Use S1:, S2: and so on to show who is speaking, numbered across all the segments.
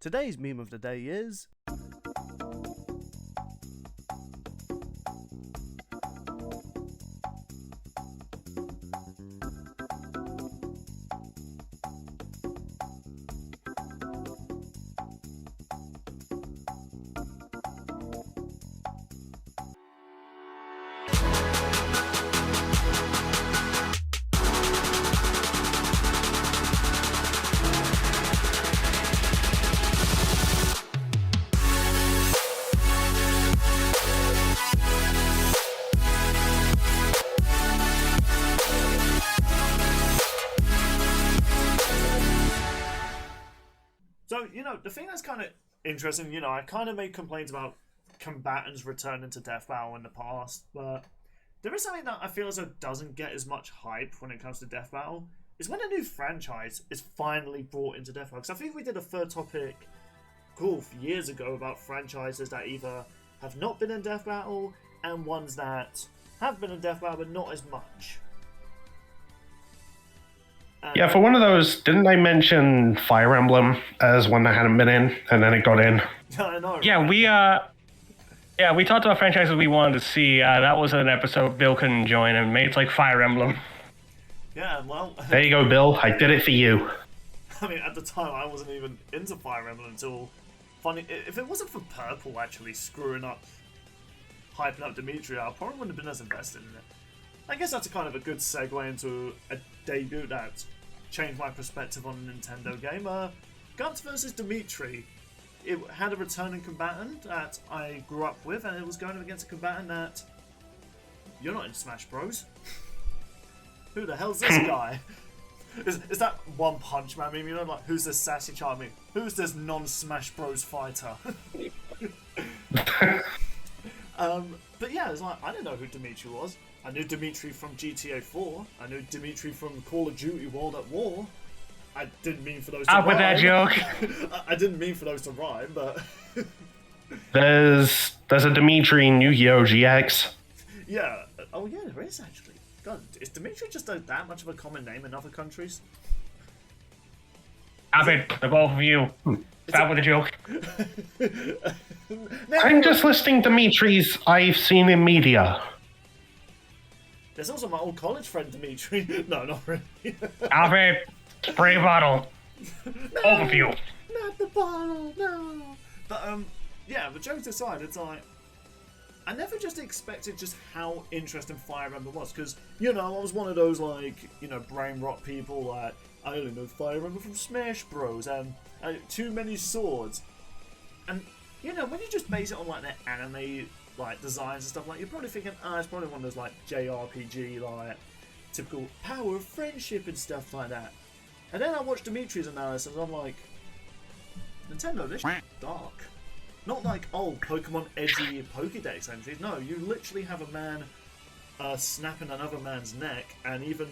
S1: Today's meme of the day is... So, the thing that's kind of interesting, I kind of made complaints about combatants returning to Death Battle in the past, but there is something that I feel as though doesn't get as much hype when it comes to Death Battle, is when a new franchise is finally brought into Death Battle. Because I think we did a third topic years ago about franchises that either have not been in Death Battle and ones that have been in Death Battle but not as much.
S2: Yeah, for one of those, didn't I mention Fire Emblem as one that hadn't been in, and then it got in?
S1: I know. Right?
S3: Yeah, we talked about franchises we wanted to see. That was an episode Bill couldn't join, and made it's like Fire Emblem.
S1: Yeah, well...
S2: There you go, Bill. I did it for you.
S1: I mean, at the time, I wasn't even into Fire Emblem until... Funny, if it wasn't for Purple actually screwing up, hyping up Dimitri, I probably wouldn't have been as invested in it. I guess that's a kind of a good segue into a debut that changed my perspective on a Nintendo game. Guns vs. Dimitri. It had a returning combatant that I grew up with, and it was going up against a combatant that... You're not in Smash Bros. Who the hell's this guy? Is that One Punch Man meme? Like, who's this sassy child meme? Who's this non-Smash Bros fighter? But yeah, it's like, I didn't know who Dimitri was. I knew Dimitri from GTA 4. I knew Dimitri from Call of Duty World at War. I didn't mean for those to rhyme.
S3: With that joke.
S1: I didn't mean for those to rhyme, but...
S2: There's a Dimitri in Yu-Gi-Oh! GX.
S1: Yeah. Oh yeah, there is actually. God, is Dimitri just that much of a common name in other countries?
S3: Stop it, the both of you. Stop with the joke.
S2: I'm just listing Dimitri's I've seen in media.
S1: There's also my old college friend Dimitri. No, not really.
S3: Stop it. Spray bottle.
S1: No,
S3: Both of you.
S1: Not the bottle, no. But yeah, but jokes aside, it's like I never just expected just how interesting Fire Emblem was, because I was one of those brain rot people that I only know Fire Emblem from Smash Bros. And too many swords, and when you just base it on like their anime designs and stuff, you're probably thinking, it's probably one of those JRPG typical power of friendship and stuff like that. And then I watched Dimitri's analysis and I'm like, Nintendo, this dark. Not Pokemon edgy Pokédex entries. No, you literally have a man snapping another man's neck and even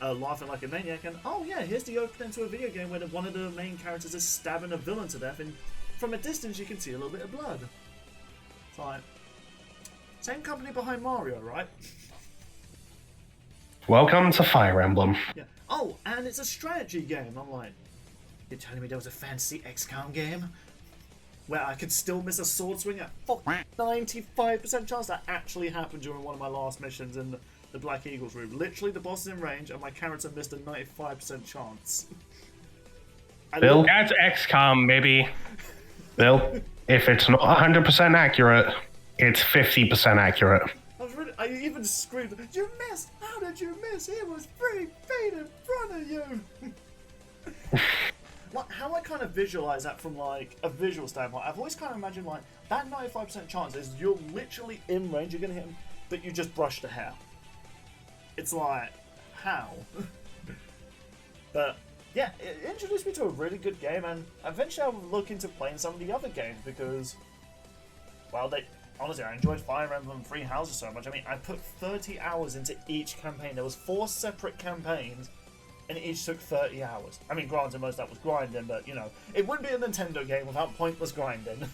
S1: laughing like a maniac, and here's the opening to a video game where one of the main characters is stabbing a villain to death, and from a distance you can see a little bit of blood. It's like, same company behind Mario, right?
S2: Welcome to Fire Emblem.
S1: Yeah. Oh, and it's a strategy game. I'm like, you're telling me there was a fancy XCOM game where I could still miss a sword swing at 95% chance? That actually happened during one of my last missions in the Black Eagles route. Literally, the boss is in range and my character missed a 95% chance.
S2: Bill?
S3: That's XCOM, maybe.
S2: Bill, if it's not 100% accurate, it's 50% accurate.
S1: I even screamed, "You missed! How did you miss? He was 3 feet in front of you!" How I kind of visualize that from a visual standpoint, I've always kind of imagined that 95% chance is you're literally in range, you're going to hit him, but you just brush the hair. It's like, how? But yeah, it introduced me to a really good game, and eventually I would look into playing some of the other games because, honestly, I enjoyed Fire Emblem Three Houses so much. I mean, I put 30 hours into each campaign. There was 4 separate campaigns, and each took 30 hours. I mean, granted, most of that was grinding, but, it wouldn't be a Nintendo game without pointless grinding.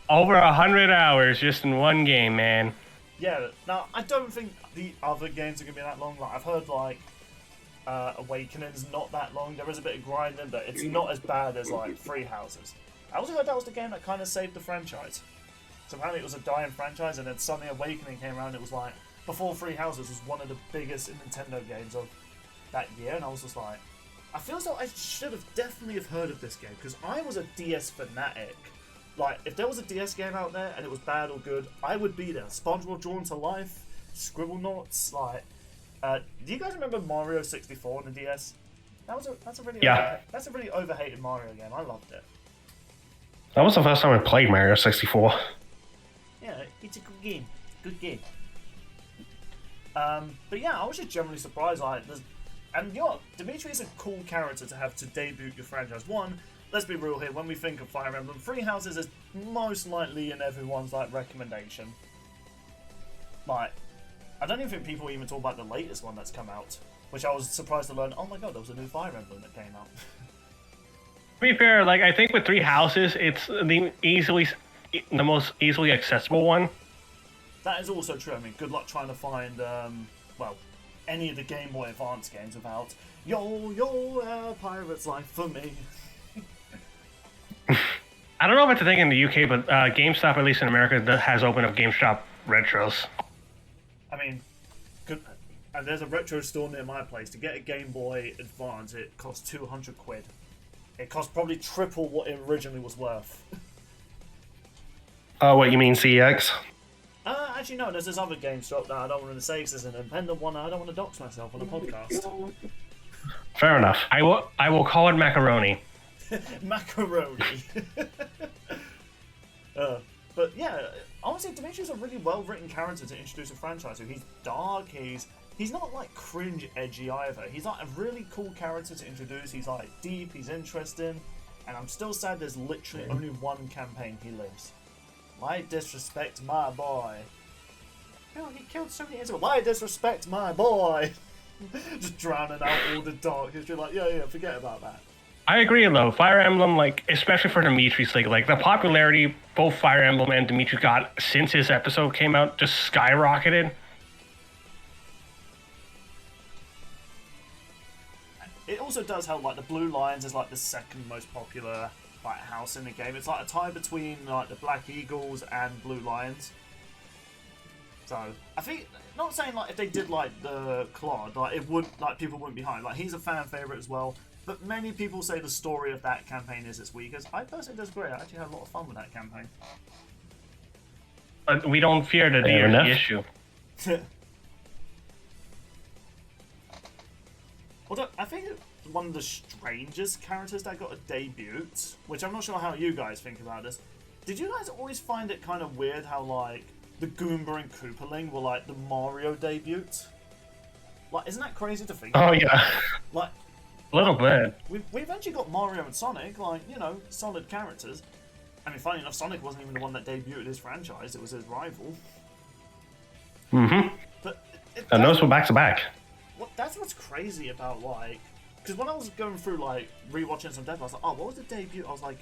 S3: Over 100 hours just in one game, man.
S1: Yeah, now, I don't think the other games are going to be that long. I've heard, Awakening's not that long. There is a bit of grinding, but it's not as bad as like Three Houses. I also heard that was the game that kind of saved the franchise. So apparently it was a dying franchise, and then suddenly Awakening came around. And it was like before Three Houses was one of the biggest Nintendo games of that year, and I was just like, I feel as though I should have definitely have heard of this game because I was a DS fanatic. Like if there was a DS game out there and it was bad or good, I would be there. SpongeBob Drawn to Life, Scribblenauts, like. Do you guys remember Mario 64 on the DS? That's a really that's a really overhated Mario game. I loved it.
S2: That was the first time I played Mario 64.
S1: Yeah, it's a good game. Good game. But yeah, I was just generally surprised. Like, and you know, Dimitri is a cool character to have to debut your franchise. One, let's be real here. When we think of Fire Emblem, Three Houses is most likely in everyone's like recommendation. Like. I don't even think people even talk about the latest one that's come out, which I was surprised to learn. Oh my god, there was a new Fire Emblem that came out.
S3: To be fair, like I think with Three Houses, it's the most easily accessible one.
S1: That is also true. I mean, good luck trying to find well, any of the Game Boy Advance games without your pirate's life for me.
S3: I don't know if it's a thing in the UK, but GameStop, at least in America, has opened up GameStop Retros.
S1: I mean, and there's a retro store near my place. To get a Game Boy Advance, it costs 200 quid. It costs probably triple what it originally was worth.
S2: Oh, what you mean CX?
S1: Actually, no. There's this other GameStop that I don't want to say because it's an independent one. I don't want to dox myself on a podcast.
S2: Fair enough.
S3: I will call it macaroni.
S1: Macaroni. But yeah, honestly, Dimitri's a really well-written character to introduce a franchise to. He's dark, he's not like cringe edgy either. He's like a really cool character to introduce. He's like deep, he's interesting, and I'm still sad there's literally only one campaign he lives. Why disrespect my boy? Oh, he killed so many Israel. Why disrespect my boy? Just drowning out all the dark history. Like, yeah, forget about that.
S3: I agree, though. Fire Emblem, like, especially for Dimitri's sake, like, the popularity both Fire Emblem and Dimitri got since his episode came out just skyrocketed.
S1: It also does help, like, the Blue Lions is, like, the second most popular, like, house in the game. It's, like, a tie between, like, the Black Eagles and Blue Lions. So, I think, not saying, like, if they did, like, the Claude, like, it would, like, people wouldn't be behind. Like, he's a fan favourite as well. But many people say the story of that campaign is its weakest. I personally disagree. I actually had a lot of fun with that campaign.
S3: But we don't fear the DLC issue.
S1: Although, I think one of the strangest characters that got a debut, which I'm not sure how you guys think about this. Did you guys always find it kind of weird how, like, the Goomba and Koopaling were, like, the Mario debut? Like, isn't that crazy to think about?
S2: Oh, yeah.
S1: Like,
S3: A little bit.
S1: we eventually got Mario and Sonic, like, you know, solid characters. I mean, funny enough, Sonic wasn't even the one that debuted his franchise, it was his rival.
S2: Mm-hmm.
S1: But
S2: And those were back-to-back.
S1: That's what's crazy about, like... Because when I was going through, like, rewatching some dev, I was like, oh, what was the debut? I was like,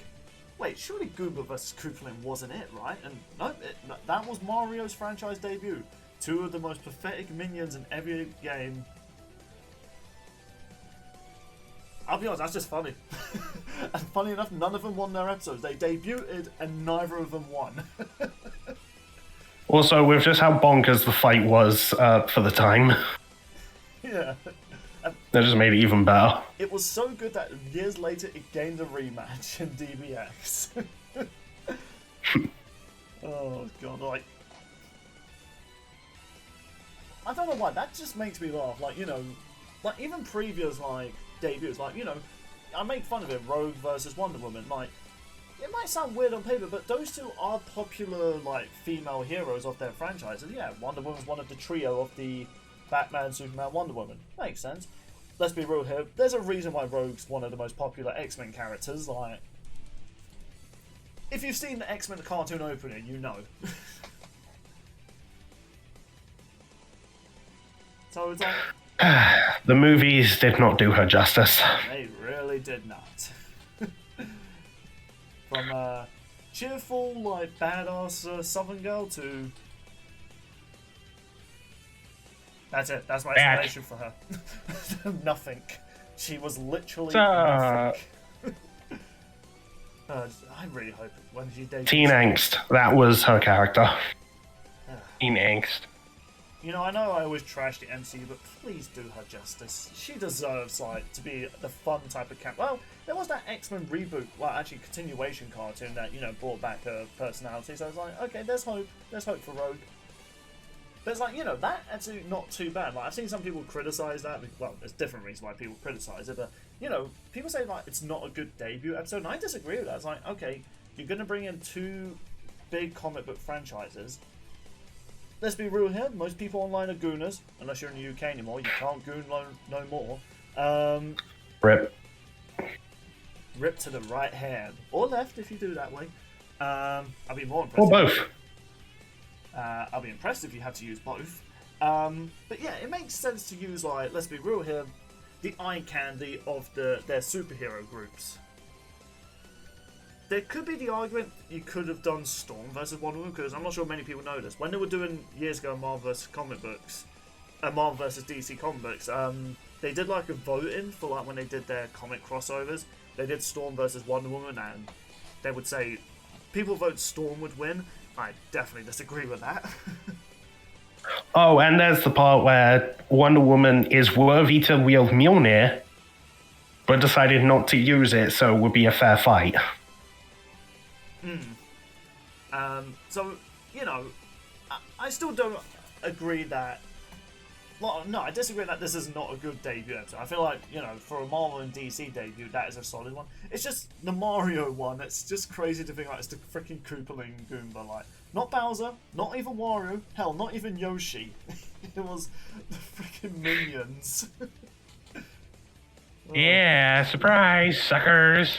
S1: wait, surely Goomba vs. Koopaling wasn't it, right? And no, that was Mario's franchise debut. Two of the most pathetic minions in every game. I'll be honest, that's just funny. And funny enough, none of them won their episodes. They debuted and neither of them won.
S2: Also, with just how bonkers the fight was for the time,
S1: Yeah.
S2: that just made it even better.
S1: It was so good that years later it gained a rematch in DBX. Oh god, like... I don't know why, that just makes me laugh. Like, you know, like even previous, like, debuts, like, you know, I make fun of it, Rogue versus Wonder Woman, like, it might sound weird on paper, but those two are popular, like, female heroes of their franchises. Yeah, Wonder Woman's one of the trio of the Batman, Superman, Wonder Woman. Makes sense. Let's be real here, there's a reason why Rogue's one of the most popular X-Men characters, like... If you've seen the X-Men cartoon opening, you know. So it's like...
S2: The movies did not do her justice.
S1: They really did not. From a cheerful, like, badass Southern girl to... That's it. That's my
S3: That.
S1: explanation for her. Nothing. She was literally
S3: Uh,
S1: nothing. I really hope when she debuts.
S2: Teen angst. That was her character.
S3: Teen angst.
S1: You know, I know I always trash the MCU, but please do her justice. She deserves, like, to be the fun type of camp. Well, there was that X-Men reboot, well, actually continuation cartoon that, you know, brought back her personality. So I was like, okay, there's hope. There's hope for Rogue. But it's like, you know, that actually not too bad. Like, I've seen some people criticize that. Well, there's different reasons why people criticize it, but, you know, people say, like, it's not a good debut episode, and I disagree with that. It's like, okay, you're going to bring in two big comic book franchises. Let's be real here, most people online are gooners, unless you're in the UK anymore. You can't goon no more.
S2: Rip.
S1: Rip to the right hand. Or left, if you do that way. I'll be more impressed.
S2: Or both.
S1: I'll be impressed if you had to use both. But yeah, it makes sense to use, like, let's be real here, the eye candy of their superhero groups. There could be the argument you could have done Storm versus Wonder Woman, because I'm not sure many people know this. When they were doing years ago Marvel vs. comic books, Marvel vs. DC comic books, they did like a voting for like when they did their comic crossovers. They did Storm versus Wonder Woman, and they would say people vote Storm would win. I definitely disagree with that.
S2: Oh, and there's the part where Wonder Woman is worthy to wield Mjolnir, but decided not to use it, so it would be a fair fight.
S1: So, you know, I still don't agree that... Well, no, I disagree that this is not a good debut episode. I feel like, you know, for a Marvel and DC debut, that is a solid one. It's just the Mario one. It's just crazy to think like it's the freaking Koopaling Goomba. Like, not Bowser, not even Wario, hell, not even Yoshi. It was the freaking minions.
S3: Yeah, surprise, suckers.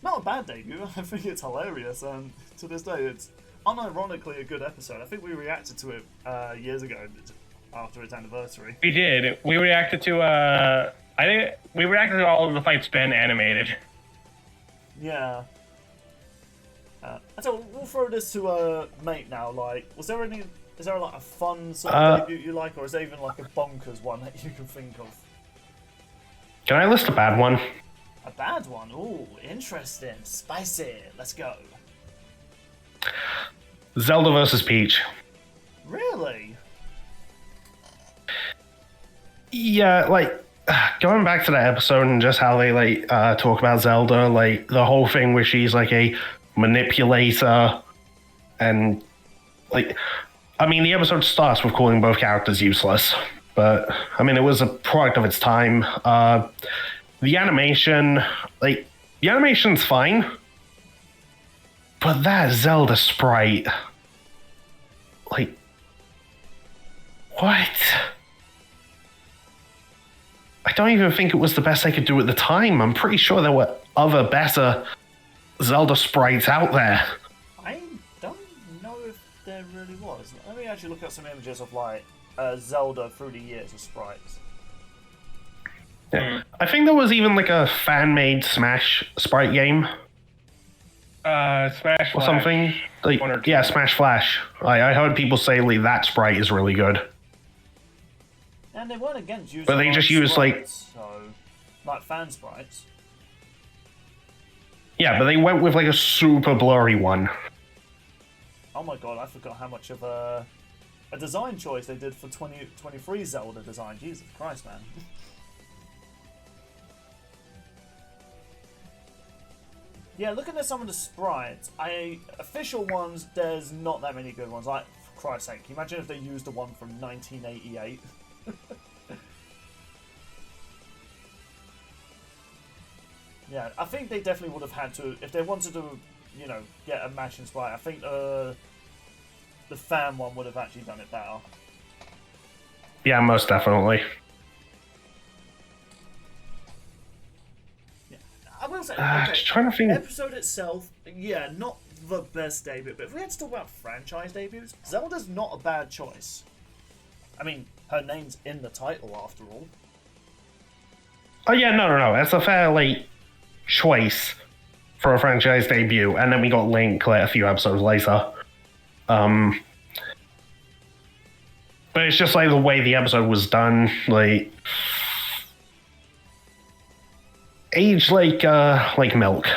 S1: Not a bad debut. I think it's hilarious, and to this day, it's unironically a good episode. I think we reacted to it years ago after its anniversary.
S3: We did. We reacted to I think we reacted to all of the fights been animated.
S1: Yeah. So we'll throw this to mate now. Like, is there like a fun sort of debut you like, or is there even like a bonkers one that you can think of?
S2: Can I list a bad one?
S1: A bad one? Ooh, interesting. Spicy. Let's go.
S2: Zelda versus Peach.
S1: Really?
S2: Yeah, like, going back to that episode and just how they, like, talk about Zelda, like, the whole thing where she's, like, a manipulator, and, like, I mean, the episode starts with calling both characters useless, but, I mean, it was a product of its time. The animation, like, the animation's fine, but that Zelda sprite, like, what? I don't even think it was the best they could do at the time. I'm pretty sure there were other better Zelda sprites out there.
S1: I don't know if there really was. Let me actually look at some images of, like, Zelda through the years of sprites.
S2: Yeah. I think there was even like a fan-made Smash sprite game.
S3: Smash
S2: or
S3: Flash.
S2: something. Like, yeah, Smash Flash. I heard people say like that sprite is really good.
S1: And they weren't against using
S2: But they just used
S1: sprites, like fan sprites.
S2: Yeah, but they went with like a super blurry one.
S1: Oh my god, I forgot how much of a design choice they did for 2023 Zelda design. Jesus Christ, man. Yeah, looking at some of the sprites, official ones, there's not that many good ones. Like, for Christ's sake, can you imagine if they used the one from 1988? Yeah, I think they definitely would have had to, if they wanted to, you know, get a matching sprite, I think the fan one would have actually done it better.
S2: Yeah, most definitely.
S1: I will say,
S2: Just trying to think.
S1: episode itself, yeah, not the best debut, but if we had to talk about franchise debuts, Zelda's not a bad choice. I mean, her name's in the title after all.
S2: Oh yeah, no. It's a fair late choice for a franchise debut, and then we got Link like a few episodes later. But it's just like the way the episode was done, like aged like milk.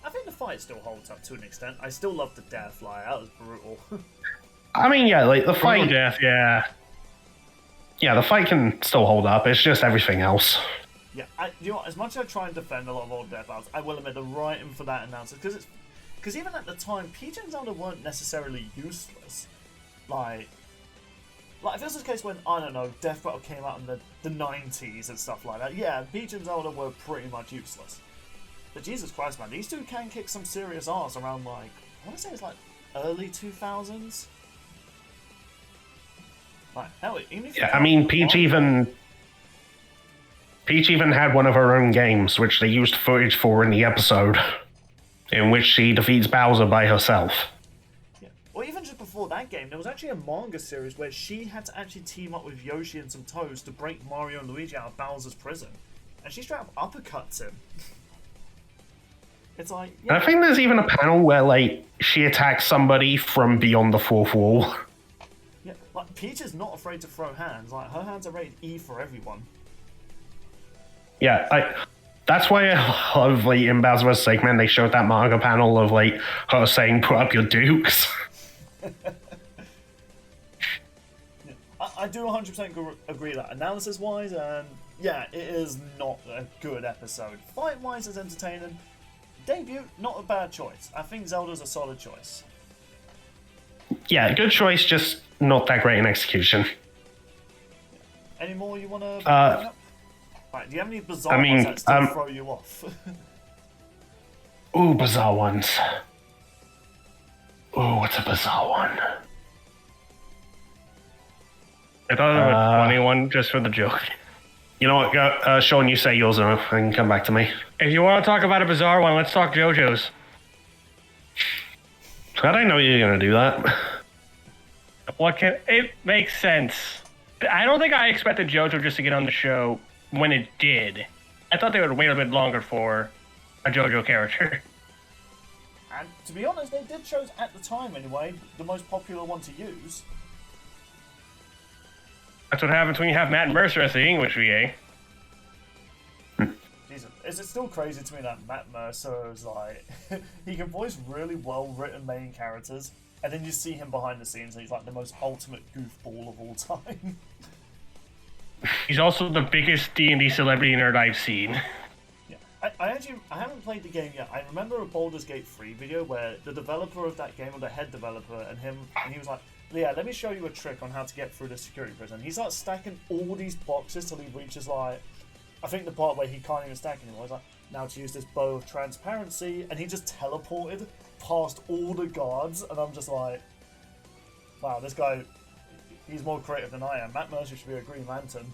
S1: I think the fight still holds up to an extent. I still love the death fly. That was brutal.
S2: I mean, yeah, like the fight.
S3: Death, yeah.
S2: Yeah, the fight can still hold up. It's just everything else.
S1: Yeah, you know what, as much as I try and defend a lot of old death battles, I will admit the writing for that announcer, because even at the time, Peach and Zelda weren't necessarily useless. Like if this was the case when, I don't know, Death Battle came out in the 90s and stuff like that, yeah, Peach and Zelda were pretty much useless. But Jesus Christ, man, these two can kick some serious ass around, like, I want to say it's like early 2000s? Like, hell, even if
S2: Yeah, I mean, Peach even had one of her own games, which they used footage for in the episode, in which she defeats Bowser by herself.
S1: Yeah. Or even just before that game, there was actually a manga series where she had to actually team up with Yoshi and some Toads to break Mario and Luigi out of Bowser's prison. And she straight up uppercuts him. It's like... Yeah.
S2: I think there's even a panel where, like, she attacks somebody from beyond the fourth wall.
S1: Yeah, like, Peach is not afraid to throw hands. Like, her hands are rated E for everyone.
S2: Yeah, that's why I love, like, in Bowser vs. Eggman, they showed that manga panel of, like, her saying, put up your dukes.
S1: I do 100% agree that. Analysis-wise, yeah, it is not a good episode. Fight-wise, it's entertaining. Debut, not a bad choice. I think Zelda's a solid choice.
S2: Yeah, good choice, just not that great in execution.
S1: Any more you want to... Right, do you have any bizarre ones that still throw you off?
S2: Ooh, bizarre ones. Ooh, what's a bizarre one?
S3: I thought of a funny one just for the joke.
S2: You know what, Sean, you say yours and I can come back to me.
S3: If you want to talk about a bizarre one, let's talk JoJo's.
S2: I didn't know you were going to do that.
S3: It makes sense. I don't think I expected JoJo just to get on the show when it did. I thought they would wait a bit longer for a JoJo character.
S1: And to be honest, they did shows at the time anyway, the most popular one to use.
S3: That's what happens when you have Matt Mercer as the English VA.
S1: Jesus, is it still crazy to me that Matt Mercer is like, he can voice really well-written main characters, and then you see him behind the scenes and he's like the most ultimate goofball of all time.
S3: He's also the biggest D&D celebrity nerd I've seen.
S1: Yeah, I haven't played the game yet. I remember a Baldur's Gate 3 video where the developer of that game, or the head developer, and he was like, yeah, let me show you a trick on how to get through the security prison. He starts stacking all these boxes till he reaches, like, I think the part where he can't even stack anymore. He's like, now to use this bow of transparency, and he just teleported past all the guards, and I'm just like, wow, this guy, he's more creative than I am. Matt Mercer should be a Green Lantern.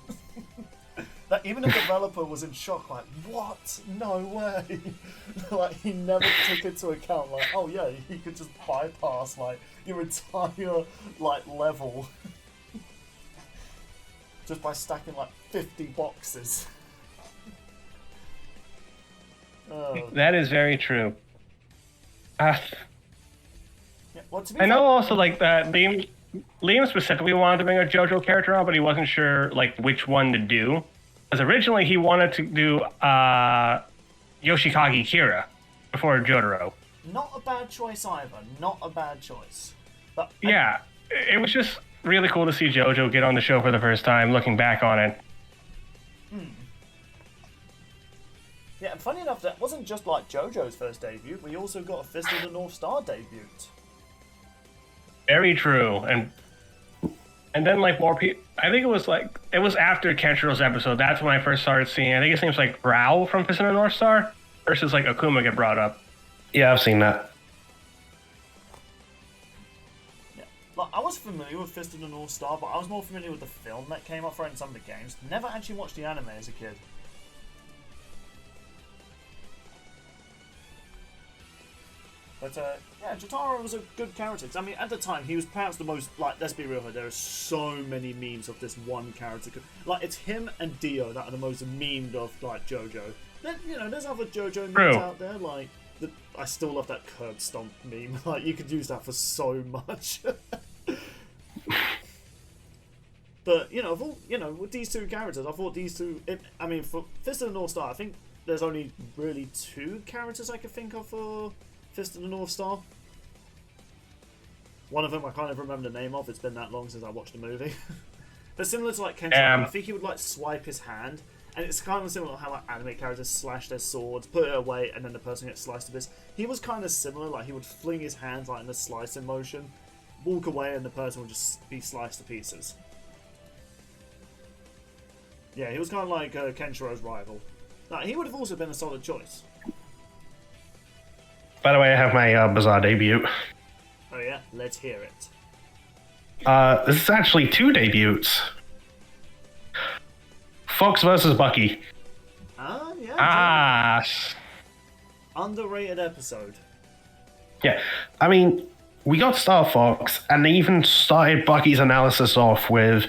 S1: Like, even the developer was in shock, like, what? No way. Like, he never took into account, like, oh yeah, he could just bypass, like, your entire, like, level. Just by stacking, like, 50 boxes.
S3: That is very true.
S1: Yeah, well,
S3: I know also, like, that Liam specifically wanted to bring a JoJo character on, but he wasn't sure, like, which one to do. Because originally he wanted to do Yoshikage Kira before Jotaro.
S1: Not a bad choice either. Not a bad choice. But
S3: yeah, it was just really cool to see JoJo get on the show for the first time, looking back on it.
S1: Yeah, and funny enough, that wasn't just like JoJo's first debut. We also got a Fist of the North Star debut.
S3: Very true. And then, like, more people... I think it was after Kenshiro's episode. That's when I first started seeing... I think his name's, like, Rao from Fist of the North Star. Versus, like, Akuma get brought up.
S2: Yeah, I've seen that.
S1: Yeah. Like, I was familiar with Fist of the North Star, but I was more familiar with the film that came up for it in some of the games. Never actually watched the anime as a kid. But, yeah, Jotaro was a good character. I mean, at the time, he was perhaps the most, like, let's be real here, there are so many memes of this one character. Like, it's him and Dio that are the most memed of, like, JoJo. Then, you know, there's other JoJo memes out there, like, I still love that curb stomp meme. Like, you could use that for so much. But with these two characters, I thought these two. For Fist of the North Star, I think there's only really two characters I could think of for Fist of the North Star. One of them I can't even remember the name of. It's been that long since I watched the movie. But similar to like Kenshiro, I think he would like swipe his hand, and it's kind of similar to how like anime characters slash their swords, put it away, and then the person gets sliced to bits. He was kind of similar. Like he would fling his hands like in a slicing motion, walk away, and the person would just be sliced to pieces. Yeah, he was kind of like Kenshiro's rival. Like, he would have also been a solid choice.
S2: By the way, I have my bizarre debut.
S1: Oh yeah? Let's hear it.
S2: This is actually two debuts. Fox versus Bucky.
S1: Yeah. Underrated episode.
S2: Yeah, I mean, we got Star Fox, and they even started Bucky's analysis off with,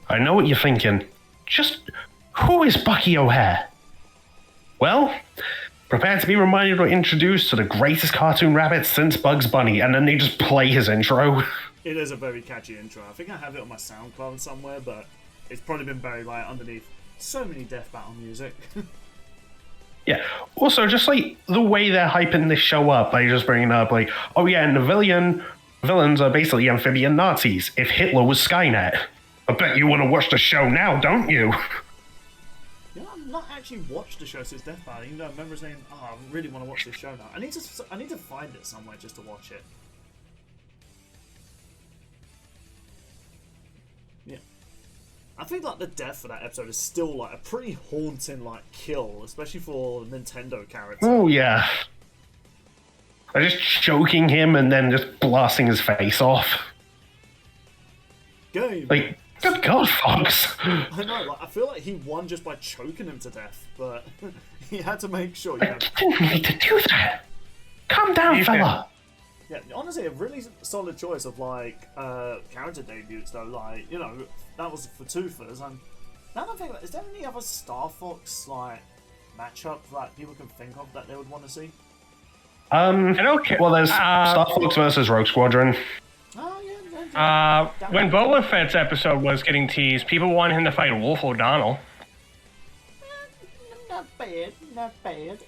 S2: I know what you're thinking. Just, who is Bucky O'Hare? Well, prepare to be reminded or introduced to the greatest cartoon rabbit since Bugs Bunny, and then they just play his intro.
S1: It is a very catchy intro. I think I have it on my SoundCloud somewhere, but it's probably been buried like underneath so many death battle music.
S2: Yeah. Also, just like the way they're hyping this show up by just bringing up like, oh yeah, and the villains are basically amphibian Nazis. If Hitler was Skynet, I bet you want to watch the show now, don't you?
S1: Yeah, I've not actually watched the show since Death Battle, even though I remember saying, I really want to watch this show now. I need to find it somewhere just to watch it. Yeah. I think like the death for that episode is still like a pretty haunting like kill, especially for Nintendo character.
S2: Oh yeah. They're just choking him and then just blasting his face off.
S1: Game.
S2: Like, good God, Fox.
S1: I know, like, I feel like he won just by choking him to death, but he had to make sure.
S2: I didn't need to do that. Calm down, fella.
S1: Yeah, honestly, a really solid choice of like character debuts, though. Like, that was for twofers. And now I think, is there any other Star Fox like matchup that people can think of that they would want to see?
S3: I don't care.
S2: Well, there's Star Fox versus Rogue Squadron.
S1: Oh yeah.
S3: When Boba Fett's episode was getting teased, people wanted him to fight Wolf O'Donnell.
S1: Not bad.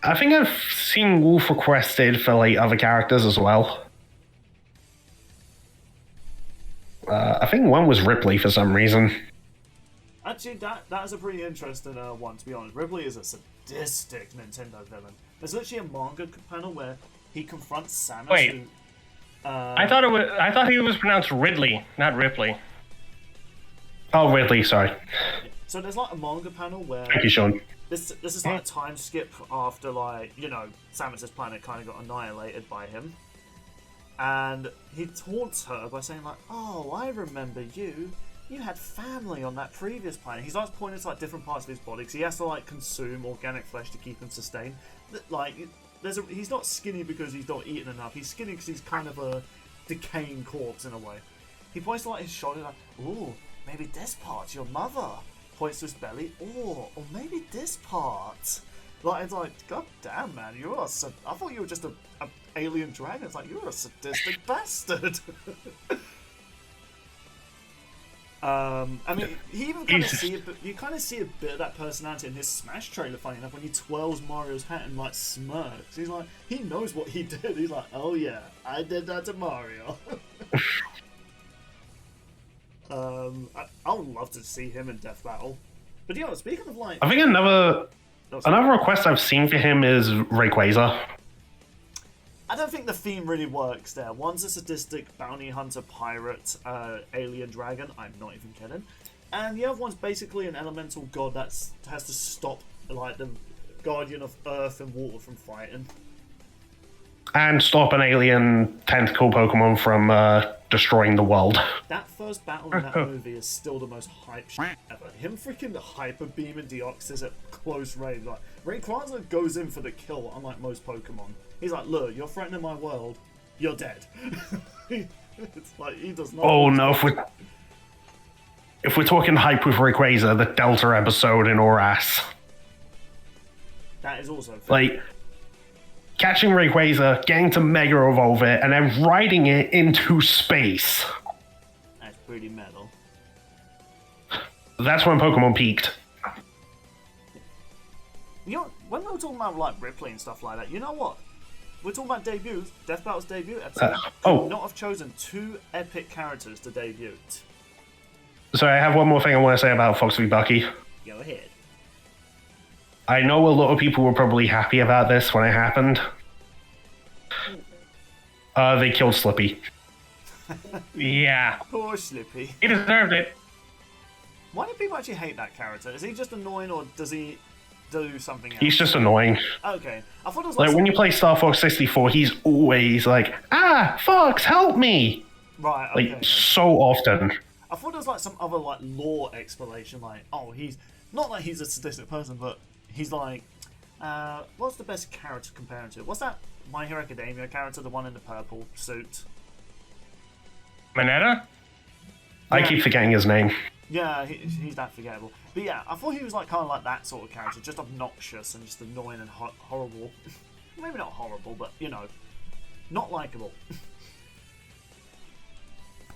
S2: I think I've seen Wolf requested for like other characters as well. I think one was Ripley for some reason.
S1: Actually, that is a pretty interesting one, to be honest. Ripley is a sadistic Nintendo villain. There's literally a manga panel where he confronts Samus.
S3: Wait. I thought he was pronounced Ridley, not Ripley.
S2: Oh, Ridley, sorry.
S1: So there's like a manga panel where
S2: Thank you, Sean.
S1: this is like a time skip after like Samus's planet kind of got annihilated by him, and he taunts her by saying like, "Oh, I remember you. You had family on that previous planet." He starts pointing to like different parts of his body because he has to like consume organic flesh to keep him sustained. Like he's not skinny because he's not eating enough. He's skinny because he's kind of a decaying corpse in a way. He points to like his shoulder like, "Ooh, maybe this part's your mother." Points to his belly, or maybe this part. Like, it's like, God damn, man, I thought you were just a alien dragon. It's like, you're a sadistic bastard. I mean, he even kind of see a bit of that personality in his Smash trailer, funny enough, when he twirls Mario's hat and like smirks. He's like, he knows what he did. He's like, oh yeah, I did that to Mario. I would love to see him in Death Battle. But speaking of like,
S2: I think another request I've seen for him is Rayquaza.
S1: I don't think the theme really works there. One's a sadistic bounty hunter pirate alien dragon. I'm not even kidding. And the other one's basically an elemental god that has to stop like the guardian of earth and water from fighting.
S2: And stop an alien tentacle Pokemon from destroying the world.
S1: That first battle in that movie is still the most hype shit ever. Him freaking hyper beaming Deoxys at close range. Like, Rayquaza goes in for the kill, unlike most Pokemon. He's like, look, you're threatening my world, you're dead. It's like, he does not...
S2: Oh no, if we're talking hype with Rayquaza, the Delta episode in Oras.
S1: That is also...
S2: Like... Catching Rayquaza, getting to Mega Evolve it, and then riding it into space.
S1: That's pretty metal.
S2: That's when Pokemon peaked.
S1: You know, when we were talking about like Ripley and stuff like that, you know what? We're talking about debuts. Death Battle's debut episode. Could not have chosen 2 epic characters to debut.
S2: So I have one more thing I want to say about Fox v Bucky.
S1: Go ahead.
S2: I know a lot of people were probably happy about this when it happened. They killed Slippy.
S3: Yeah.
S1: Poor Slippy.
S3: He deserved it.
S1: Why do people actually hate that character? Is he just annoying, or does he do something else?
S2: He's just annoying.
S1: Okay. I thought it was
S2: Like when you play Star Fox 64, he's always like, Fox, help me!
S1: Right, okay.
S2: Like, so often.
S1: I thought there was like some other like lore explanation, like, oh, he's not like he's a sadistic person, but he's like, what's the best character to compare him to? What's that My Hero Academia character, the one in the purple suit?
S3: Mineta?
S2: I keep forgetting his name.
S1: Yeah, he's that forgettable. But yeah, I thought he was like kind of like that sort of character, just obnoxious and just annoying and horrible. Maybe not horrible, but you know, not likable.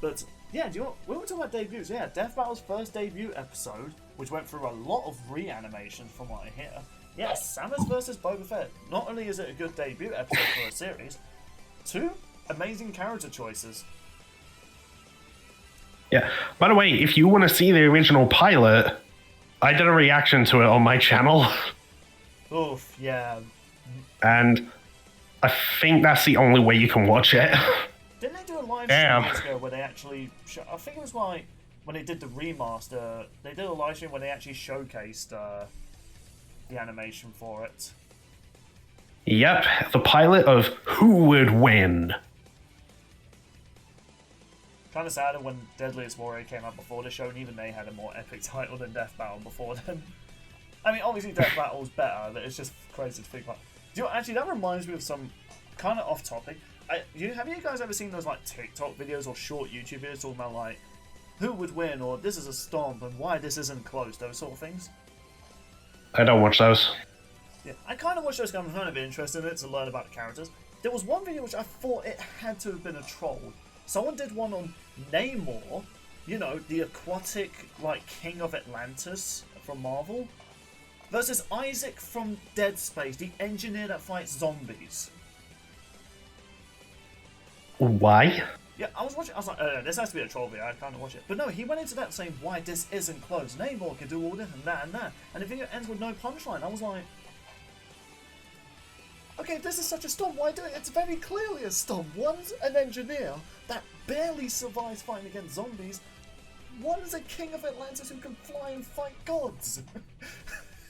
S1: But yeah, do you know what? We were talking about debuts. Yeah, Death Battle's first debut episode, which went through a lot of reanimations from what I hear. Yes, Samus versus Boba Fett. Not only is it a good debut episode for a series, 2 amazing character choices.
S2: Yeah. By the way, if you want to see the original pilot, I did a reaction to it on my channel.
S1: Oof, yeah.
S2: And I think that's the only way you can watch it.
S1: Didn't they do a live stream years ago where they actually... I think it was like when they did the remaster, they did a live stream where they actually showcased the animation for it.
S2: Yep, the pilot of Who Would Win.
S1: Kind of sad when Deadliest Warrior came out before the show, and even they had a more epic title than Death Battle before then. I mean, obviously Death Battle's better, but it's just crazy to think about. Actually, that reminds me of some kind of off-topic. Have you guys ever seen those like TikTok videos or short YouTube videos talking about like who would win, or this is a stomp and why this isn't close, those sort of things?
S2: I don't watch those.
S1: Yeah, I kind of watch those. I'm kind of interested in it to learn about the characters. There was one video which I thought it had to have been a troll. Someone did one on Namor, you know, the aquatic like king of Atlantis from Marvel, versus Isaac from Dead Space, the engineer that fights zombies.
S2: Why?
S1: Yeah, I was watching. I was like, this has to be a troll video. I can't watch it. But no, he went into that saying why this isn't close. Namor can do all this and that and that, and the video ends with no punchline. I was like, okay, if this is such a stomp, why do it? It's very clearly a stomp. One's an engineer that barely survives fighting against zombies. One's a king of Atlantis who can fly and fight gods.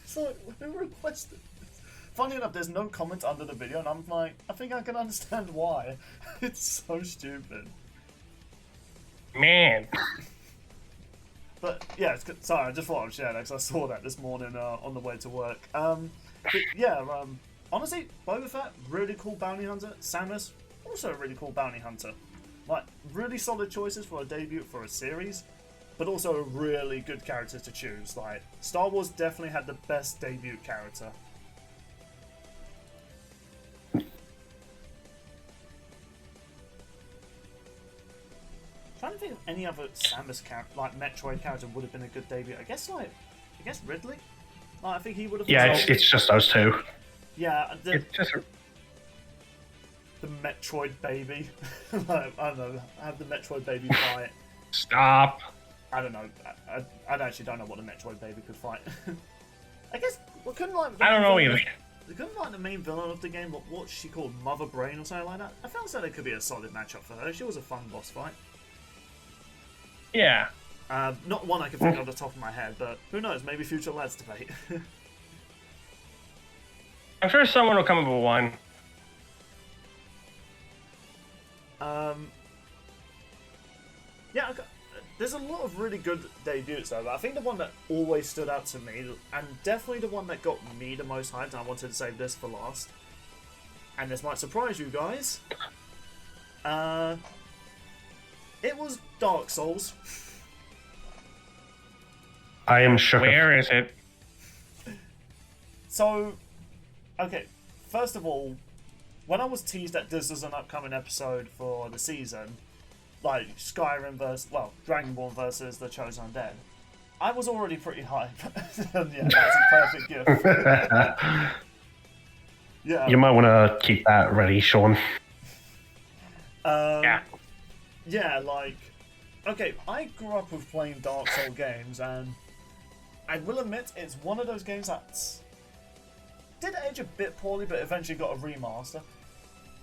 S1: So who requested this? Funny enough, there's no comments under the video, and I'm like, I think I can understand why. It's so stupid.
S3: Man.
S1: But yeah, sorry, I just thought I'd share that because I saw that this morning on the way to work. But yeah, honestly, Boba Fett, really cool bounty hunter. Samus, also a really cool bounty hunter. Like, really solid choices for a debut for a series, but also a really good character to choose. Like, Star Wars definitely had the best debut character. Trying to think of any other Samus character, like Metroid character, would have been a good debut. I guess Ridley. Like, I think he would have.
S2: Yeah, it's just those two.
S1: Yeah,
S3: It's just
S1: the Metroid baby. Like, I don't know. Have the Metroid baby fight.
S3: stop.
S1: I don't know. I actually don't know what the Metroid baby could fight. I guess we couldn't like.
S3: I don't know either.
S1: They couldn't like the main villain of the game, but what's she called? Mother Brain or something like that. I felt that it could be a solid matchup for her. She was a fun boss fight.
S3: Yeah.
S1: Not one I can think of off the top of my head, but who knows? Maybe future lads debate.
S3: I'm sure someone will come up with one.
S1: Yeah, there's a lot of really good debuts though, but I think the one that always stood out to me, and definitely the one that got me the most hyped, and I wanted to save this for last, and this might surprise you guys, it was Dark Souls.
S2: I am shook.
S3: Where is it?
S1: So, okay, first of all, when I was teased that this was an upcoming episode for the season, like Skyrim versus, well, Dragonborn versus the Chosen Undead, I was already pretty hype. And yeah, that's a perfect gift. Yeah.
S2: You might want to keep that ready, Sean.
S3: Yeah.
S1: Yeah, like, okay, I grew up with playing Dark Souls games, and I will admit it's one of those games that did age a bit poorly, but eventually got a remaster.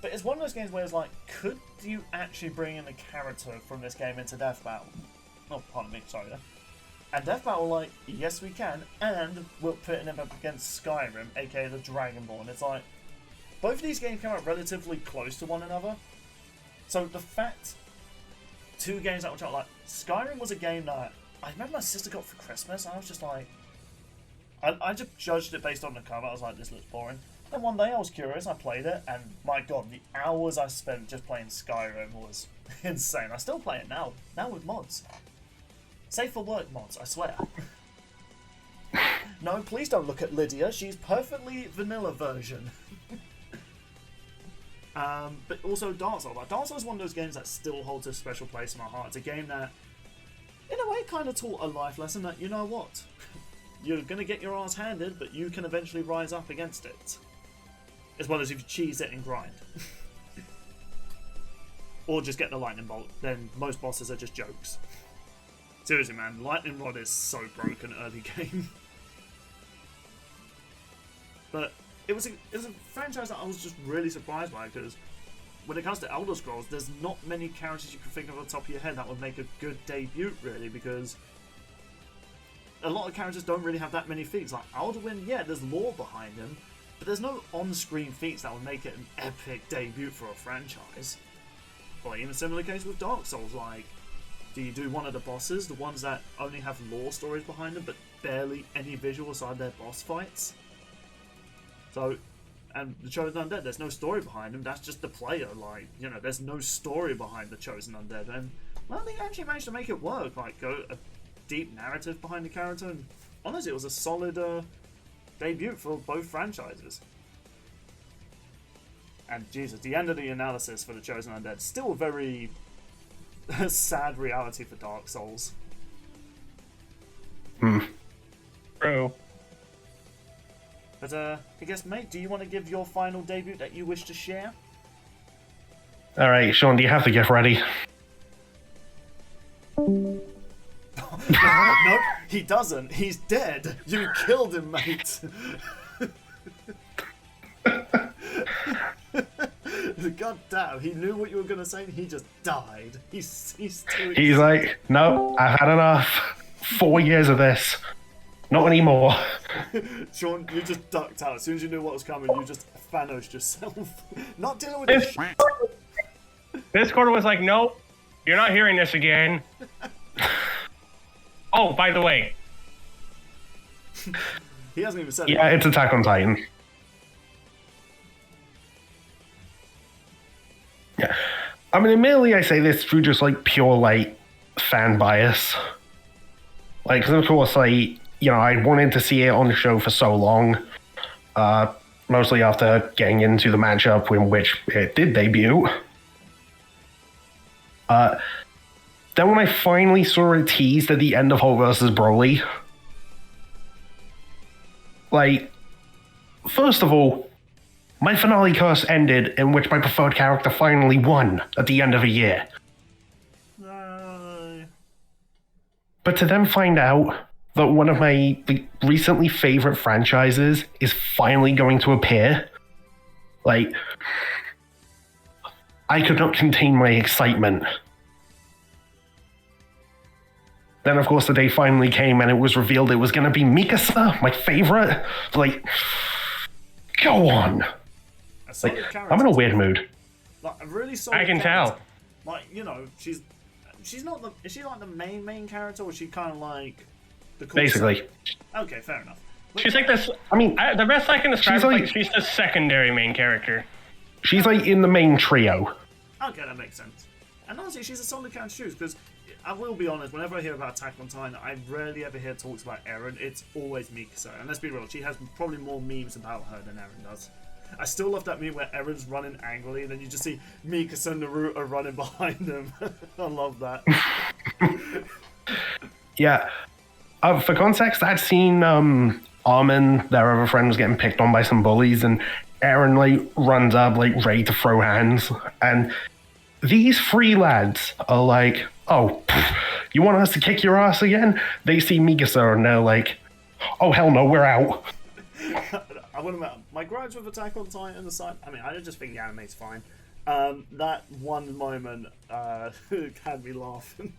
S1: But it's one of those games where it's like, could you actually bring in a character from this game into Death Battle? Oh, pardon me, sorry there. And Death Battle, like, yes we can, and we're putting him up against Skyrim, aka the Dragonborn. It's like, both of these games came out relatively close to one another. So the fact, two games that were like, Skyrim was a game that I remember my sister got for Christmas, and I was just like, I just judged it based on the cover. I was like, this looks boring. Then one day I was curious, I played it, and my god, the hours I spent just playing Skyrim was insane. I still play it now with mods. Safe for work mods, I swear. No, please don't look at Lydia, she's perfectly vanilla version. But also Dark Souls. Like, Dark Souls is one of those games that still holds a special place in my heart. It's a game that, in a way, kind of taught a life lesson that, you know what? You're going to get your ass handed, but you can eventually rise up against it. As well as if you cheese it and grind. Or just get the lightning bolt, then most bosses are just jokes. Seriously, man, lightning rod is so broken early game. But it was a franchise that I was just really surprised by, because when it comes to Elder Scrolls, there's not many characters you can think of on the top of your head that would make a good debut, really, because a lot of characters don't really have that many feats. Like Alduin, yeah, there's lore behind him, but there's no on-screen feats that would make it an epic debut for a franchise. Or even a similar case with Dark Souls, like, do you do one of the bosses, the ones that only have lore stories behind them, but barely any visual aside their boss fights? So, and the Chosen Undead, there's no story behind them, that's just the player, like, you know, there's no story behind the Chosen Undead, and, well, they actually managed to make it work, like, go a deep narrative behind the character, and honestly, it was a solid debut for both franchises. And, Jesus, the end of the analysis for the Chosen Undead, still a very sad reality for Dark Souls.
S3: True.
S1: But, I guess, mate, do you want to give your final debut that you wish to share?
S2: Alright, Sean, do you have the gift ready?
S1: Nope, he doesn't. He's dead. You killed him, mate. God damn, he knew what you were going to say and he just died. He's
S2: like, no, I've had enough. 4 years of this. Not anymore.
S1: Sean, you just ducked out. As soon as you knew what was coming, you just Thanos yourself. Not dealing with this shit.
S3: Discord was like, nope, you're not hearing this again. Oh, by the way.
S1: He hasn't even said it.
S2: Yeah, it's Attack on Titan. Yeah. I mean, admittedly, I say this through just, like, pure, like, fan bias. Like, because of course, like, you know, I wanted to see it on the show for so long. Mostly after getting into the matchup in which it did debut. Then when I finally saw it teased at the end of Hulk vs. Broly, like, first of all, my finale curse ended in which my preferred character finally won at the end of a year. But to then find out that one of my recently favorite franchises is finally going to appear, like, I could not contain my excitement. Then, of course, the day finally came and it was revealed it was going to be Mikasa, my favorite. Like, go on. Like, I'm in a weird mood.
S1: Like, a really solid
S3: I can
S1: character.
S3: tell.
S1: Like, you know, she's not the... Is she like the main character, or is she kind of like... the cool
S2: Basically.
S1: side? Okay, fair enough.
S3: She's like this.
S2: I mean,
S3: The best I can describe
S2: she's
S3: is
S2: like-
S3: like she's the secondary main character.
S2: She's like in the main trio.
S1: Okay, that makes sense. And honestly, she's a solid character to choose, because I will be honest, whenever I hear about Attack on Titan, I rarely ever hear talks about Eren. It's always Mikasa. And let's be real, she has probably more memes about her than Eren does. I still love that meme where Eren's running angrily, and then you just see Mikasa and Naruto running behind him. I love that.
S2: Yeah. For context, I'd seen Armin, their other friend, was getting picked on by some bullies, and Aaron like runs up, like ready to throw hands, and these three lads are like, "Oh, you want us to kick your ass again?" They see Mikasa and they're like, "Oh hell no, we're out."
S1: I wouldn't admit, my grudge with Attack on Titan aside, I mean, I just think the anime's fine. That one moment had me laughing.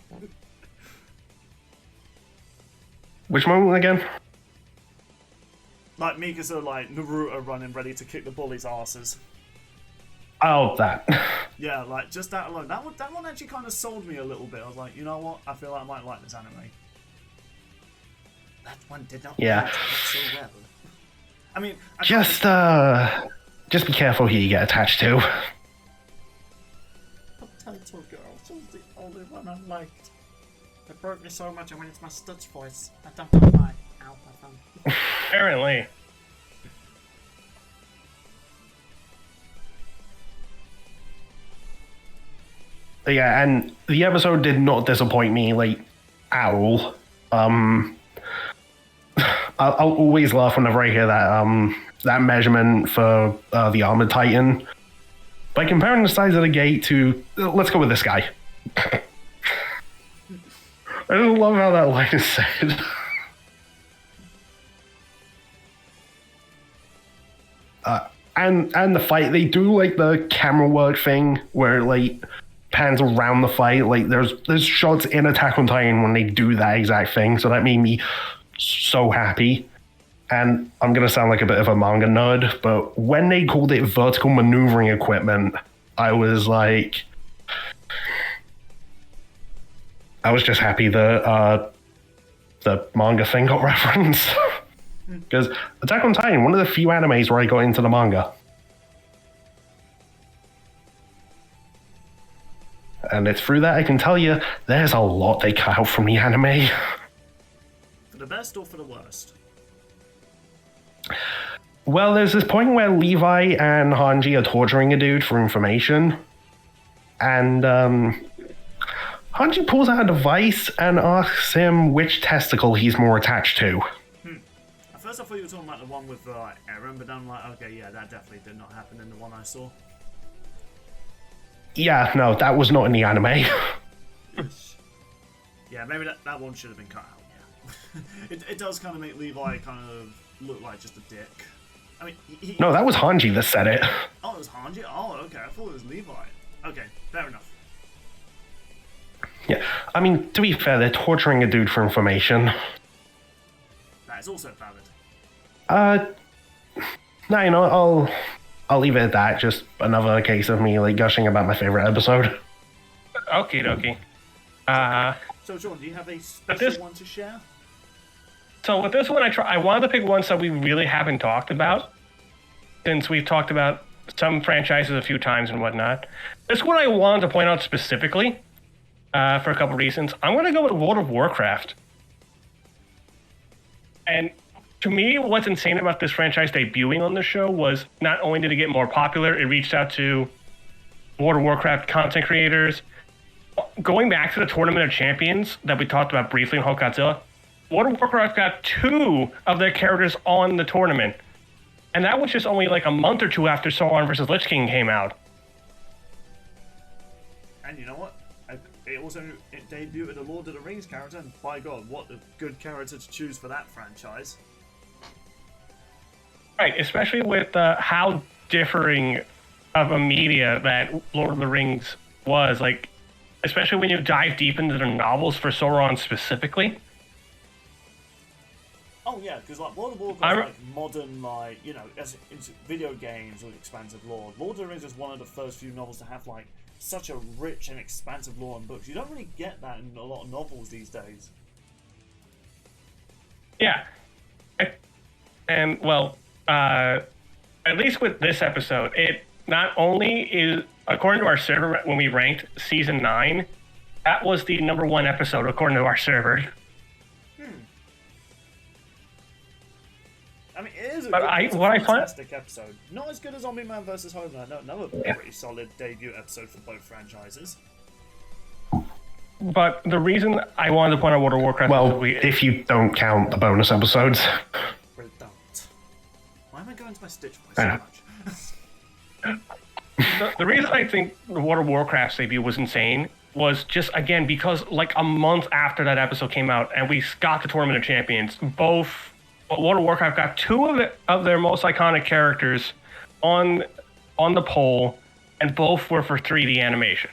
S2: Which moment again?
S1: Like Mikasa, like Naruto running ready to kick the bullies' asses.
S2: Oh, that.
S1: Yeah, like just that alone. That one actually kind of sold me a little bit. I was like, you know what? I feel like I might like this anime. That one did not
S2: Yeah.
S1: work so well. I mean,
S2: Just be careful who you get attached to.
S1: Potato Girl, she was the only one I liked. It broke me so much, and when it's my Stutz voice, I don't know why. Ow, my thumb.
S3: Apparently.
S2: Yeah, and the episode did not disappoint me, like, at all. I'll always laugh whenever I hear that measurement for the Armored Titan. By comparing the size of the gate to... let's go with this guy. I just love how that line is said. And the fight, they do like the camera work thing where it like pans around the fight. Like there's shots in Attack on Titan when they do that exact thing. So that made me so happy. And I'm gonna sound like a bit of a manga nerd, but when they called it vertical maneuvering equipment, I was like, I was just happy that the manga thing got referenced. Because Attack on Titan, one of the few animes where I got into the manga. And it's through that I can tell you, there's a lot they cut out from the anime.
S1: For the best or for the worst?
S2: Well, there's this point where Levi and Hanji are torturing a dude for information. And Hanji pulls out a device and asks him which testicle he's more attached to.
S1: At first I thought you were talking about the one with Eren, but then I'm like, okay, yeah, that definitely did not happen in the one I saw.
S2: Yeah, no, that was not in the anime.
S1: Yeah, maybe that one should have been cut out, yeah. It does kind of make Levi kind of look like just a dick. I mean,
S2: No, that was Hanji that said it.
S1: Oh, it was Hanji? Oh, okay, I thought it was Levi. Okay, fair enough.
S2: Yeah, I mean, to be fair, they're torturing a dude for information.
S1: That is also valid.
S2: No, you know, I'll leave it at that. Just another case of me like gushing about my favorite episode.
S3: Okie dokie.
S1: So, Sean, do you have a special one to share?
S3: So with this one, I wanted to pick ones that we really haven't talked about, since we've talked about some franchises a few times and whatnot. This one I wanted to point out specifically for a couple reasons. I'm going to go with World of Warcraft. And to me, what's insane about this franchise debuting on the show was not only did it get more popular, it reached out to World of Warcraft content creators. Going back to the Tournament of Champions that we talked about briefly in Hulk Godzilla, World of Warcraft got 2 of their characters on the tournament. And that was just only like a month or 2 after Sauron vs. Lich King came out.
S1: And you know what? It also debuted a Lord of the Rings character, and by God, what a good character to choose for that franchise.
S3: Right, especially with how differing of a media that Lord of the Rings was. Like, especially when you dive deep into the novels for Sauron specifically.
S1: Oh yeah, because like World of Warcraft, like modern, like you know, as into video games with expansive lore. Lord of the Rings is one of the first few novels to have like such a rich and expansive lore in books. You don't really get that in a lot of novels these days.
S3: Yeah, and well, at least with this episode, it not only is, according to our server, when we ranked season 9, that was the #1 episode according to our server.
S1: I mean, it is a, fantastic episode. Not as good as Zombie Man vs. Homeland. No, another pretty solid debut episode for both franchises.
S3: But the reason I wanted to point out World of Warcraft
S2: Well, if you don't count the bonus episodes.
S1: Redundant. Why am I going to my Stitch voice
S2: I
S1: so
S2: know.
S1: much?
S3: the reason I think the World of Warcraft's debut was insane was just, again, because like a month after that episode came out and we got the Tournament of Champions, both World of Warcraft got two of their most iconic characters on the poll, and both were for 3D animation.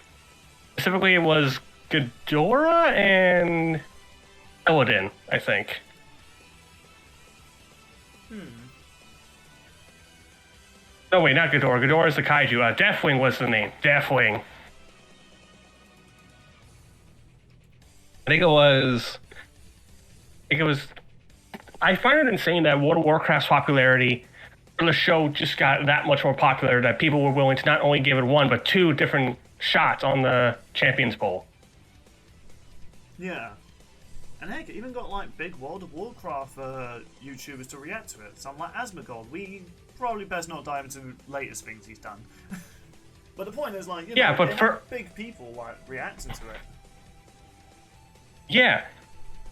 S3: Specifically, it was Ghidorah and Illidan, I think. No, wait, not Ghidorah. Ghidorah is the kaiju. Deathwing was the name. Deathwing. I think it was. I find it insane that World of Warcraft's popularity for the show just got that much more popular that people were willing to not only give it one, but two different shots on the Champions Bowl.
S1: Yeah. And heck, it even got like big World of Warcraft YouTubers to react to it. Some like Asmongold. We probably best not dive into latest things he's done. But the point is, like, you know,
S3: but for
S1: big people like reacting to it.
S3: Yeah,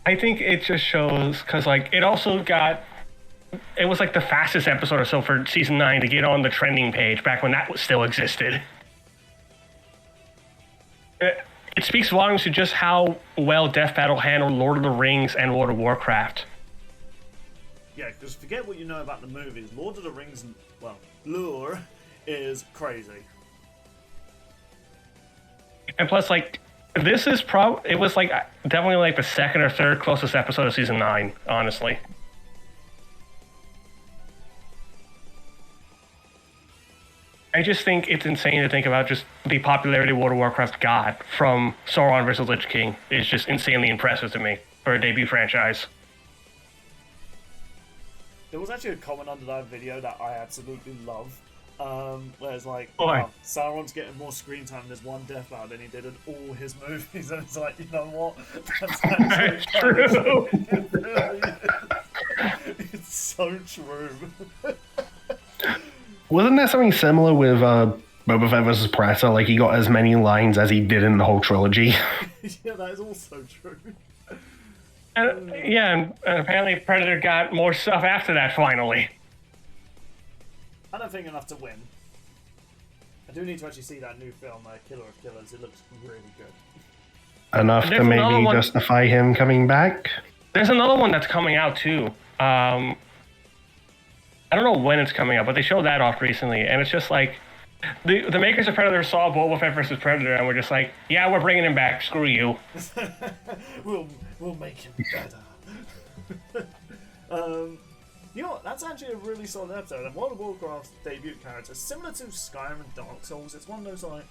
S3: I think it just shows because like it also got. It was like the fastest episode or so for season 9 to get on the trending page back when that still existed. It speaks volumes to just how well Death Battle handled Lord of the Rings and World of Warcraft.
S1: Yeah, because forget what you know about the movies. Lord of the Rings, well, lore is crazy.
S3: And plus, like, this is it was like definitely like the second or third closest episode of season 9, honestly. I just think it's insane to think about just the popularity World of Warcraft got from Sauron versus Lich King is just insanely impressive to me for a debut franchise.
S1: There was actually a comment under that video that I absolutely love. Where it's like,
S3: Why?
S1: oh, Sauron's getting more screen time in this one Death Battle than he did in all his movies, and it's like, you know what? That's actually
S3: True.
S1: It really is. It's so true.
S2: Wasn't there something similar with Boba Fett versus Predator? Like, he got as many lines as he did in the whole trilogy.
S1: Yeah, that is also true.
S3: And apparently Predator got more stuff after that finally.
S1: I don't think enough to win. I do need to actually see that new film, Killer of Killers. It looks really good.
S2: Enough
S3: There's
S2: to maybe
S3: another one-
S2: justify him coming back?
S3: There's another one that's coming out too. I don't know when it's coming out, but they showed that off recently, and it's just like the makers of Predator saw Boba Fett versus Predator, and we're just like, yeah, we're bringing him back. Screw you.
S1: we'll make him better. You know what? That's actually a really solid episode. And World of Warcraft's debut character, similar to Skyrim and Dark Souls, it's one of those like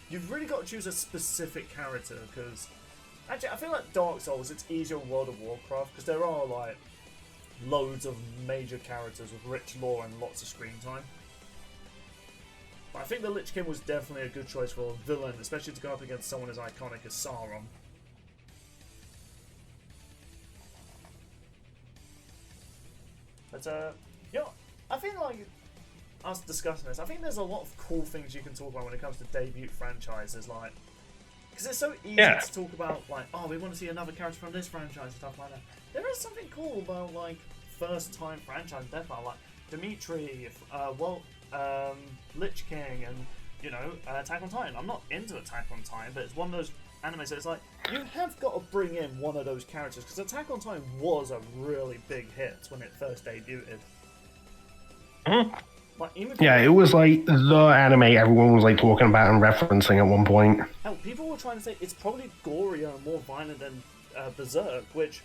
S1: you've really got to choose a specific character because actually I feel like Dark Souls it's easier in World of Warcraft because there are like loads of major characters with rich lore and lots of screen time. But I think the Lich King was definitely a good choice for a villain, especially to go up against someone as iconic as Sauron. But I think like us discussing this, I think there's a lot of cool things you can talk about when it comes to debut franchises, like because it's so easy to talk about like, oh, we want to see another character from this franchise and stuff like that. There is something cool about like first-time franchise Death Battle, like Dimitri, Lich King, and you know Attack on Titan. I'm not into Attack on Titan, but it's one of those animes that it's like you have got to bring in one of those characters because Attack on Titan was a really big hit when it first debuted.
S3: Mm-hmm.
S1: Like,
S2: Yeah, it was like the anime everyone was like talking about and referencing at one point.
S1: Hell, people were trying to say it's probably gorier and more violent than Berserk, which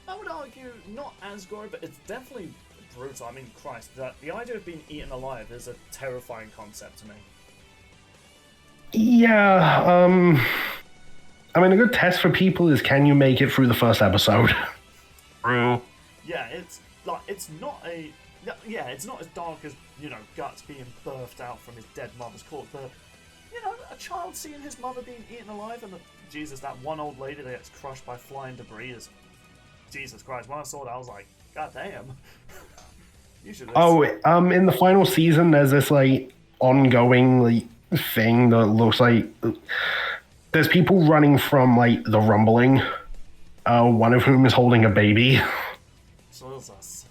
S1: I would argue not as gory, but it's definitely brutal. I mean, Christ, the idea of being eaten alive is a terrifying concept to me.
S2: Yeah, I mean, a good test for people is can you make it through the first episode?
S3: True.
S1: Yeah, it's like it's not as dark as, you know, Guts being birthed out from his dead mother's corpse, but you know, a child seeing his mother being eaten alive and Jesus, that one old lady that gets crushed by flying debris is Jesus Christ. When I saw that, I was like, God damn. You should.
S2: In the final season, there's this like ongoing like thing that looks like there's people running from like the rumbling. One of whom is holding a baby.
S1: Jesus.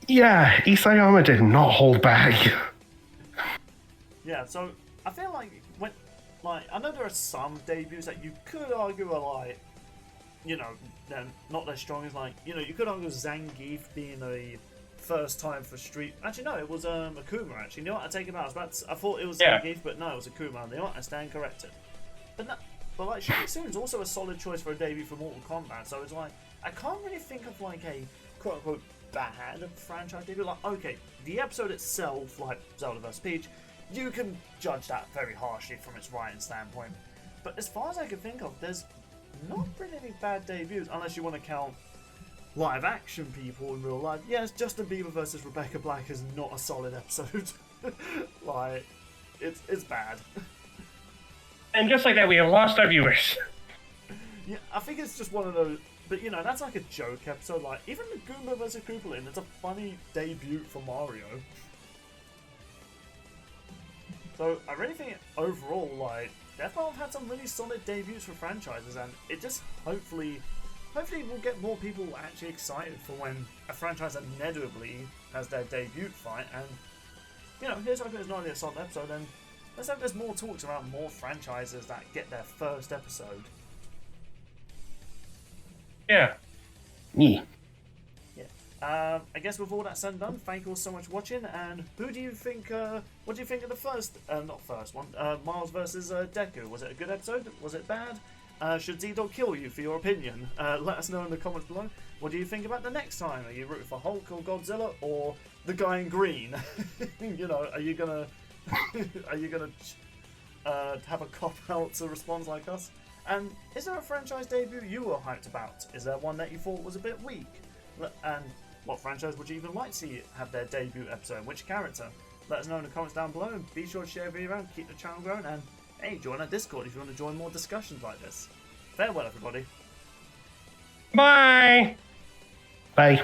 S2: Yeah, Isayama did not hold back.
S1: Yeah, so I feel like when, like, I know there are some debuts that you could argue are like, you know, they're not as strong as like, you know, you could argue Zangief being a first time for Street. Actually, no, it was Akuma. Actually, you know what? I take it back. I thought it was Zangief, but no, it was Akuma. You know what? I stand corrected. But no, but like Shang Tsung's also a solid choice for a debut for Mortal Kombat. So it's like I can't really think of like a quote unquote bad franchise debut. Like, okay, the episode itself, like Zelda vs. Peach, you can judge that very harshly from its writing standpoint. But as far as I can think of, there's not really any bad debuts, unless you want to count live action people in real life. Yes, Justin Bieber versus Rebecca Black is not a solid episode. Like, it's bad.
S3: And just like that, we have lost our viewers.
S1: Yeah, I think it's just one of those. But you know, that's like a joke episode. Like, even the Goomba vs. Koopalin, it's a funny debut for Mario. So I really think overall, like, Death Note have had some really solid debuts for franchises, and it just hopefully we'll get more people actually excited for when a franchise inevitably has their debut fight. And you know, here's hoping it's not only a solid episode, and let's hope there's more talks around more franchises that get their first episode.
S3: Yeah.
S2: Me.
S1: I guess with all that said and done, thank you all so much for watching. And who do you think? What do you think of the first? Not first one. Miles versus Deku. Was it a good episode? Was it bad? Should Z-Dog kill you for your opinion? Let us know in the comments below. What do you think about the next time? Are you rooting for Hulk or Godzilla or the guy in green? You know, are you gonna have a cop out to respond like us? And is there a franchise debut you were hyped about? Is there one that you thought was a bit weak? And what franchise would you even like to see have their debut episode? Which character? Let us know in the comments down below, and be sure to share the video around, keep the channel growing, and hey, join our Discord if you want to join more discussions like this. Farewell, everybody.
S3: Bye.
S2: Bye.